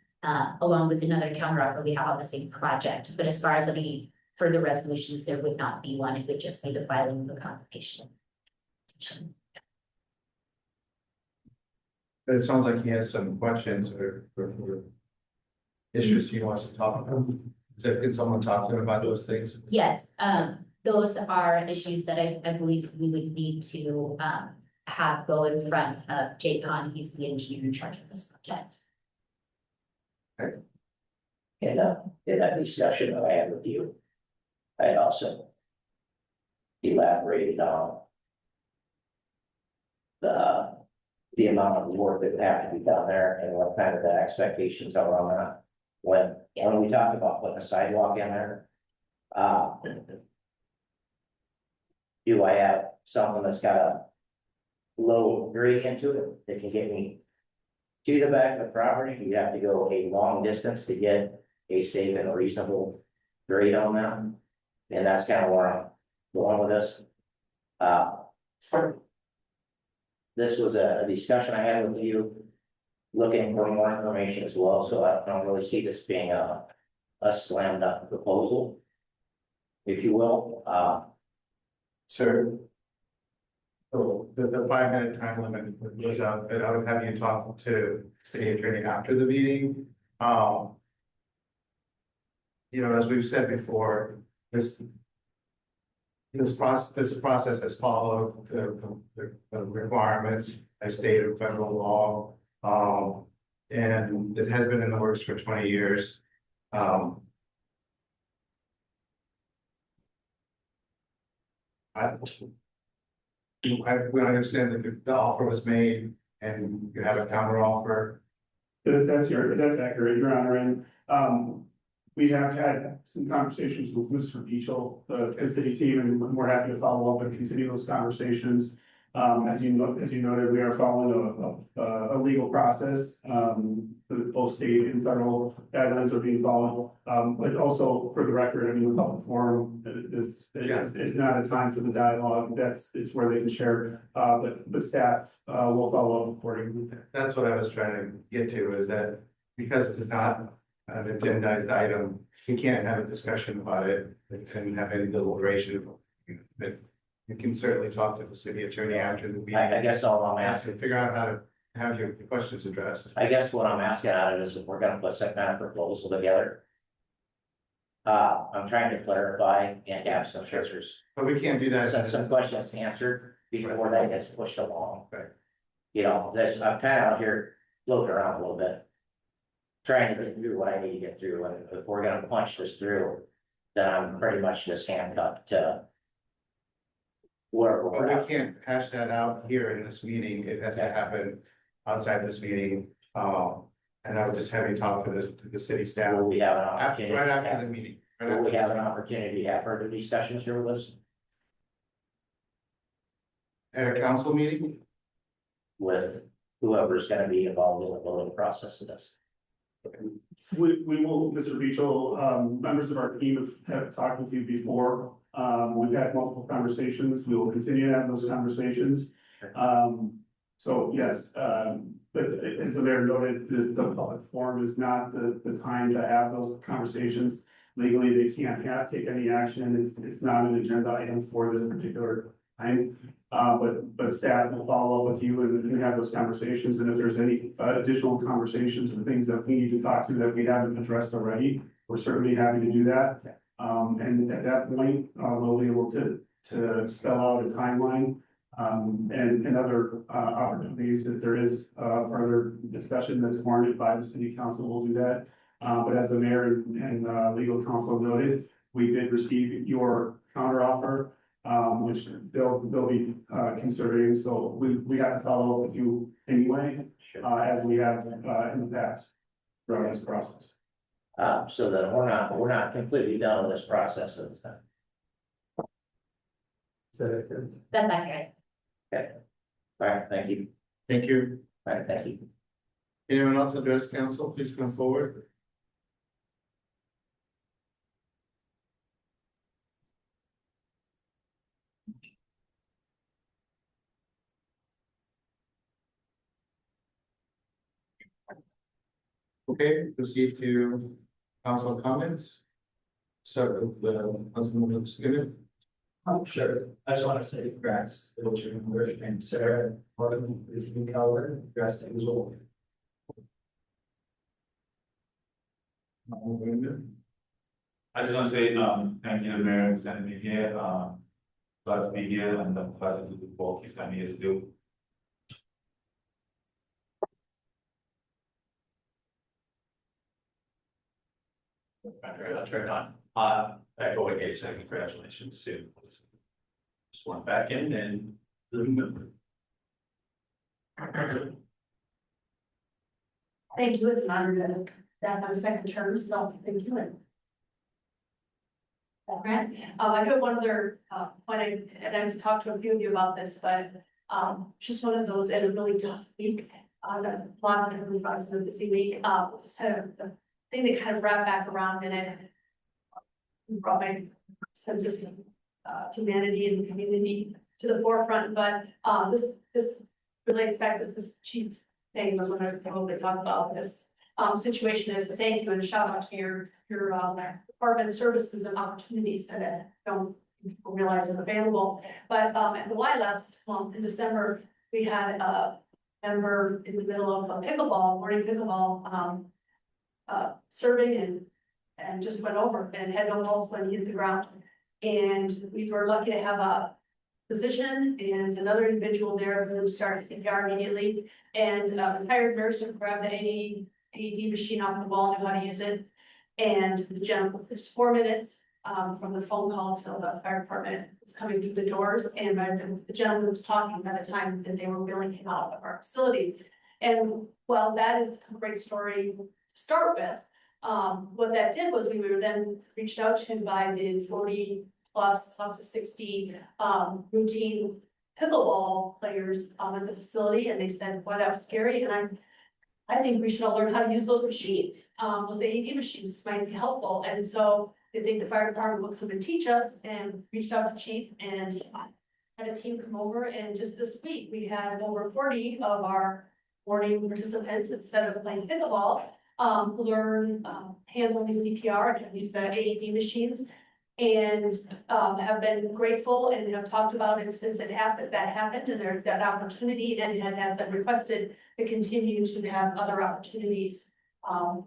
along with another counter offer we have on the same project. But as far as any further resolutions, there would not be one. It would just be the filing of the condemnation. But it sounds like he has some questions or issues he wants to talk about? Can someone talk to him about those things? Yes, those are issues that I believe we would need to, have go in front of Jake Kahn. He's the engineer in charge of this project. In that discussion that I had with you, I had also elaborated on the amount of work that would have to be done there and what kind of the expectations are on that. When we talk about putting a sidewalk in there, do I have something that's got a low gradient to it that can get me to the back of the property? You have to go a long distance to get a safe and reasonable grade on that. And that's kind of where I'm going with this. This was a discussion I had with you, looking for more information as well, so I don't really see this being a slam dunk proposal, if you will. Sir. So the 5 minute time limit was out, but I would have you talk to city attorney after the meeting. You know, as we've said before, this process has followed the requirements as state and federal law. And it has been in the works for 20 years. We understand that the offer was made and you have a counter offer. That's accurate, Your Honor, and, we have had some conversations with Mr. Beachel, the city team, and we're happy to follow up and continue those conversations. As you noted, we are following a legal process, both state and federal guidelines are being followed. But also for the record, I mean, the public forum is not a time for the dialogue, it's where they can share, but staff, will follow up accordingly. That's what I was trying to get to, is that because this is not an agendized item, we can't have a discussion about it and have any deliberation. But you can certainly talk to the city attorney after the meeting. I guess all I'm asking, Figure out how to have your questions addressed. I guess what I'm asking out of it is if we're gonna put some kind of proposal together. I'm trying to clarify and have some answers, But we can't do that. some questions answered before that gets pushed along. Right. You know, I'm kind of out here floating around a little bit. Trying to get through what I need to get through, and if we're gonna punch this through, then I'm pretty much just handcuffed to where we're But we at. can't hash that out here in this meeting. It has to happen outside this meeting. And I would just have you talk to the city staff Will we have an opportunity? right after the meeting. Right Will we after have this an meeting. opportunity to have further discussions here with us, At a council meeting? with whoever's gonna be involved in the voting process of this? We will, Mr. Beachel, members of our team have talked with you before. We've had multiple conversations. We will continue to have those conversations. So yes, but as the mayor noted, the public forum is not the time to have those conversations. Legally, they can't take any action. It's not an agenda item for this particular time. But staff will follow up with you and have those conversations, and if there's any additional conversations or things that we need to talk to that we haven't addressed already, we're certainly happy to do that. And at that point, we'll be able to spell out a timeline, and other opportunities. If there is further discussion that's warranted by the city council, we'll do that. But as the mayor and legal counsel noted, we did receive your counter offer, which they'll be considering, so we have to follow up with you anyway, as we have in the past throughout this process. So that we're not completely done with this process at this time. That's accurate. Okay. All right, thank you. Thank you. All right, thank you. Anyone else address council? Please come forward. Okay, proceed to council comments. Start with Councilman Skinner. Sure. I just want to say congrats to your member and Sarah, welcome to the team, Calvin, congrats to you as well. I just want to say, thank you, Mayor, for sending me here, glad to be here and glad to do the work you sent me here to do. I'll turn on. Echo again, saying congratulations to. Just went back in and. Thank you, it's an honor to have a second term, so thank you. And Grant, I have one other, point, and I've talked to a few of you about this, but, just one of those, and a really tough week. A lot of really fun stuff this week, just had a thing that kind of wrapped back around in it. Brought my sense of, humanity and community to the forefront, but, this relates back, this is chief thing, was when I hope they talk about this, situation is a thank you and a shout out to your department services and opportunities that don't people realize are available. But at the Y last month in December, we had a member in the middle of a pickleball, morning pickleball, serving and just went over and had no pulse when he hit the ground. And we were lucky to have a physician and another individual there who started CPR immediately. And a retired nurse who grabbed the AED machine off the wall, knew how to use it. And the gentleman, it was 4 minutes from the phone call till the fire department was coming through the doors. And the gentleman was talking by the time that they were wheeling him out of our facility. And while that is a great story to start with, what that did was we were then reached out to by the 40 plus up to 60 routine pickleball players in the facility, and they said, "Boy, that was scary." And I think we should all learn how to use those machines, those AED machines. This might be helpful. And so they think the fire department will come and teach us, and reached out to chief and had a team come over. And just this week, we had over 40 of our morning participants, instead of playing pickleball, learn hands-only CPR and have used the AED machines. And have been grateful and have talked about it since that happened, and there that opportunity, and it has been requested to continue to have other opportunities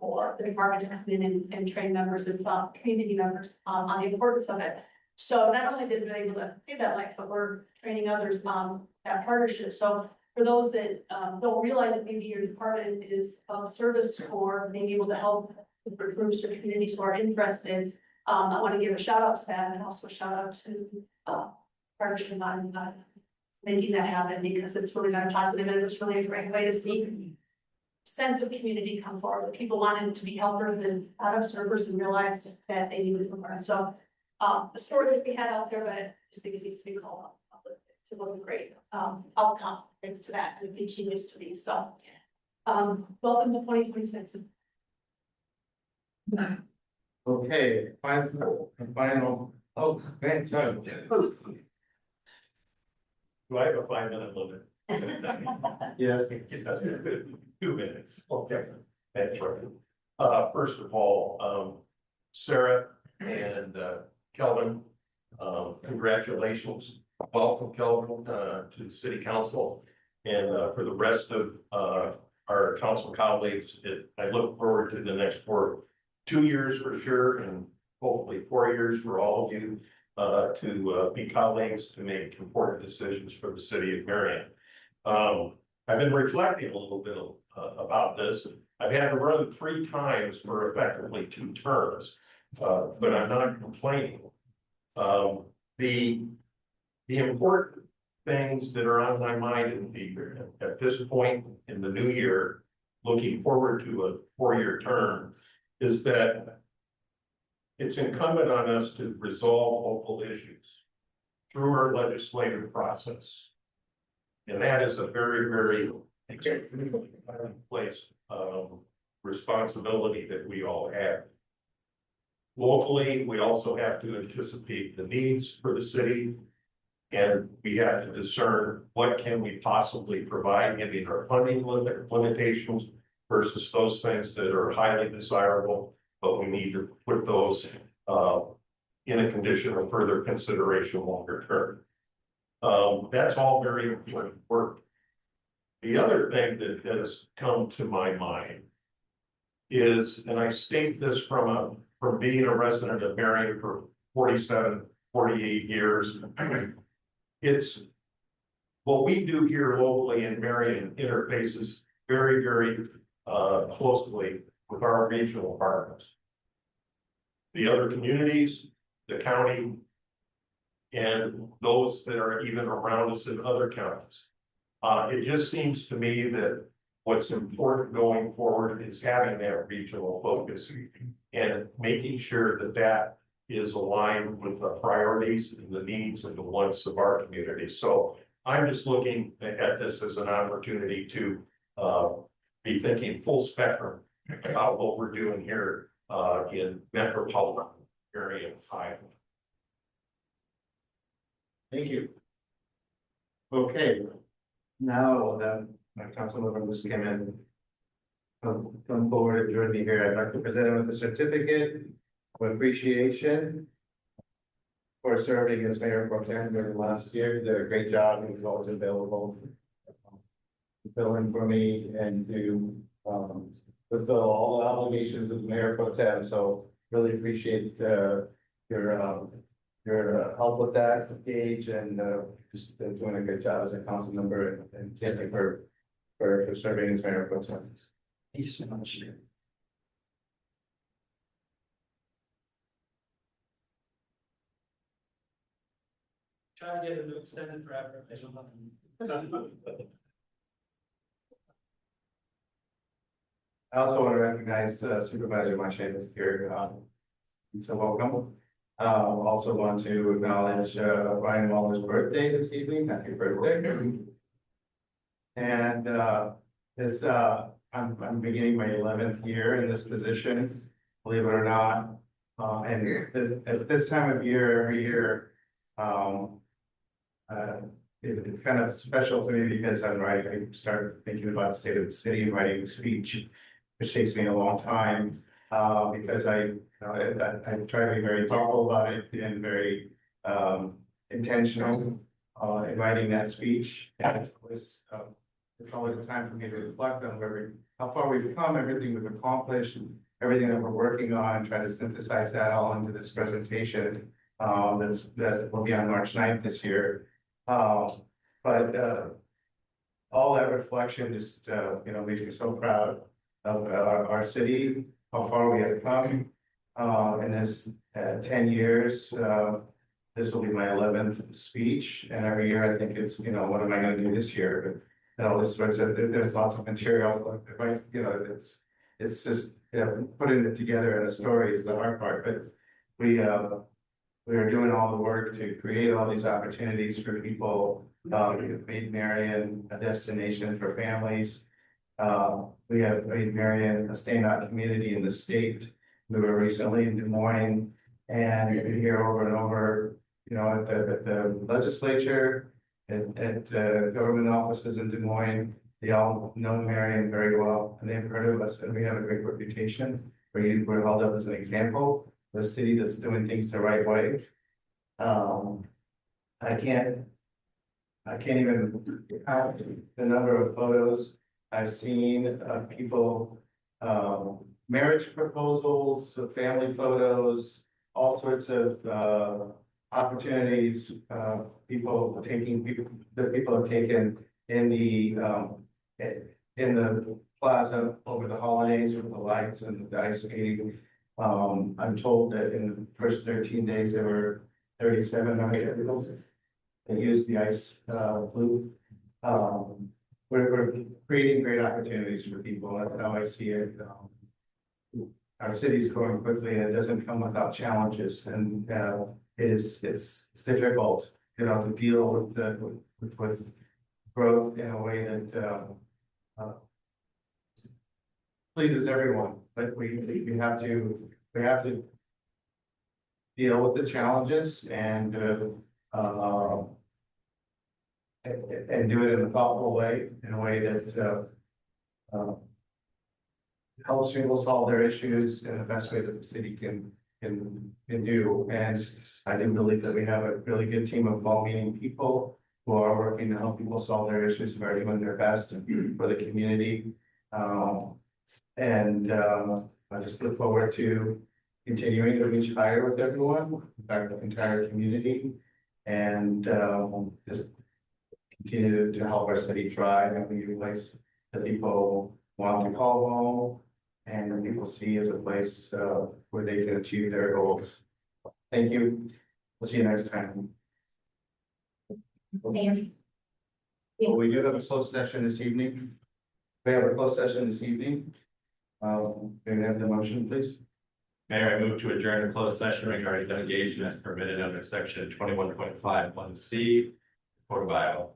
for the department to come in and train members and community members on the importance of it. So not only did we able to save that life, but we're training others that partnership. So for those that don't realize that maybe your department is a service for being able to help different groups or communities who are interested, I want to give a shout out to that, and also a shout out to partnership on making that happen, because it's really been positive, and it's really a great way to see sense of community come forward. People wanted to be helpers and out of servers and realized that they needed to learn. So the story that we had out there, but I just think it needs to be called out. It was a great outcome thanks to that, and it continues to be. So welcome to 2026. Okay, final, oh, man, sorry. Do I have a 5-minute limit? Yes. 2 minutes. Okay, that's right. First of all, Sarah and Kelvin, congratulations. Welcome, Kelvin, to the city council. And for the rest of our council colleagues, I look forward to the next 2 years for sure, and hopefully 4 years for all of you to be colleagues to make important decisions for the city of Marion. I've been reflecting a little bit about this. I've had to run 3 times for effectively 2 terms, but I'm not complaining. The important things that are on my mind at this point in the new year, looking forward to a 4-year term, is that it's incumbent on us to resolve local issues through our legislative process. And that is a very, very place responsibility that we all have. Locally, we also have to anticipate the needs for the city, and we have to discern what can we possibly provide, given our funding limitations versus those things that are highly desirable, but we need to put those in a condition of further consideration longer term. That's all very important work. The other thing that has come to my mind is, and I state this from being a resident of Marion for 47, 48 years. It's what we do here locally in Marion interfaces very, very closely with our regional partners. The other communities, the county, and those that are even around us in other counties. It just seems to me that what's important going forward is having that regional focus and making sure that that is aligned with the priorities and the needs and the wants of our community. So I'm just looking at this as an opportunity to be thinking full spectrum about what we're doing here in metropolitan area of Iowa. Thank you. Okay, now then, my council members came in. Come forward and join me here. I'd like to present him with a certificate of appreciation for serving as mayor pro tem during last year. He did a great job. He was always available to fill in for me and to fulfill all the obligations of mayor pro tem. So really appreciate your help with that, Gage, and just doing a good job as a council member, and thank you for serving as mayor pro tem. Thank you so much. Try to get it extended forever. I also want to recognize Supervisor Marchand here. So welcome. Also want to acknowledge Ryan Waller's birthday this evening. Happy birthday. And this I'm beginning my 11th year in this position, believe it or not. And at this time of year, every year, it's kind of special for me because I start thinking about the state of the city and writing a speech, which takes me a long time because I try to be very thoughtful about it and very intentional in writing that speech. And of course, it's always a time for me to reflect on how far we've come, everything we've accomplished, everything that we're working on, and try to synthesize that all into this presentation that will be on March 9th this year. But all that reflection just makes me so proud of our city, how far we have come in this 10 years. This will be my 11th speech, and every year I think it's what am I going to do this year? And all this sorts of there's lots of material. It's just putting it together in a story is the hard part, but we are doing all the work to create all these opportunities for people. We've made Marion a destination for families. We have made Marion a standout community in the state. We were recently in Des Moines, and you can hear over and over, at the legislature, at government offices in Des Moines, they all know Marion very well, and they've heard of us, and we have a great reputation. We're held up as an example of a city that's doing things the right way. I can't even count the number of photos I've seen of people, marriage proposals, family photos, all sorts of opportunities, people have taken in the plaza over the holidays with the lights and the ice skating. I'm told that in the first 13 days, there were 3,700 people that used the ice loop. We're creating great opportunities for people. That's how I see it. Our city's growing quickly, and it doesn't come without challenges, and it's difficult, to deal with growth in a way that pleases everyone. But we have to deal with the challenges and do it in a thoughtful way, in a way that helps people solve their issues in the best way that the city can do. And I do believe that we have a really good team of well-meaning people who are working to help people solve their issues, who are doing their best for the community. And, I just look forward to continuing to reach higher with everyone, the entire community. And, just continue to help our city thrive and be a place that people want to call home. And people see as a place, where they can achieve their goals. Thank you. We'll see you next time. Mayor. We do have a closed session this evening. We have a closed session this evening. Can we have the motion, please? Mayor, I move to adjourn the closed session regarding litigation as permitted under section 21.51C, Code of Iowa.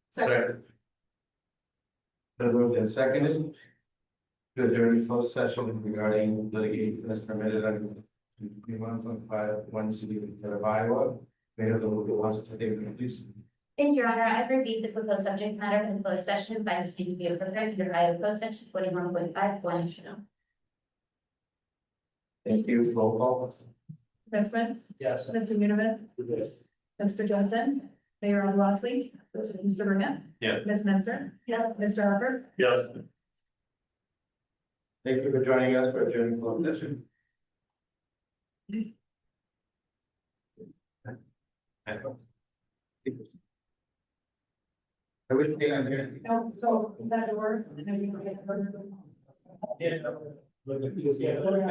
Second. Been moved and seconded. To adjourn the closed session regarding litigation as permitted under 21.51C Code of Iowa. May I have the legal counsel statement, please? Thank you, Your Honor. I've reviewed the proposed subject matter for the closed session and find this to be appropriate under Iowa Code Section 21.51. Thank you. Roll call. Ms. Smith, Yes. Mr. Univett, Mr. Johnson, Mayor Lawsley, Mr. Burnett. Yes. Ms. Menzer. Yes. Mr. Harper. Yes. Thank you for joining us for adjourning closed session. I wish we had here. No, so is that a word? Yeah.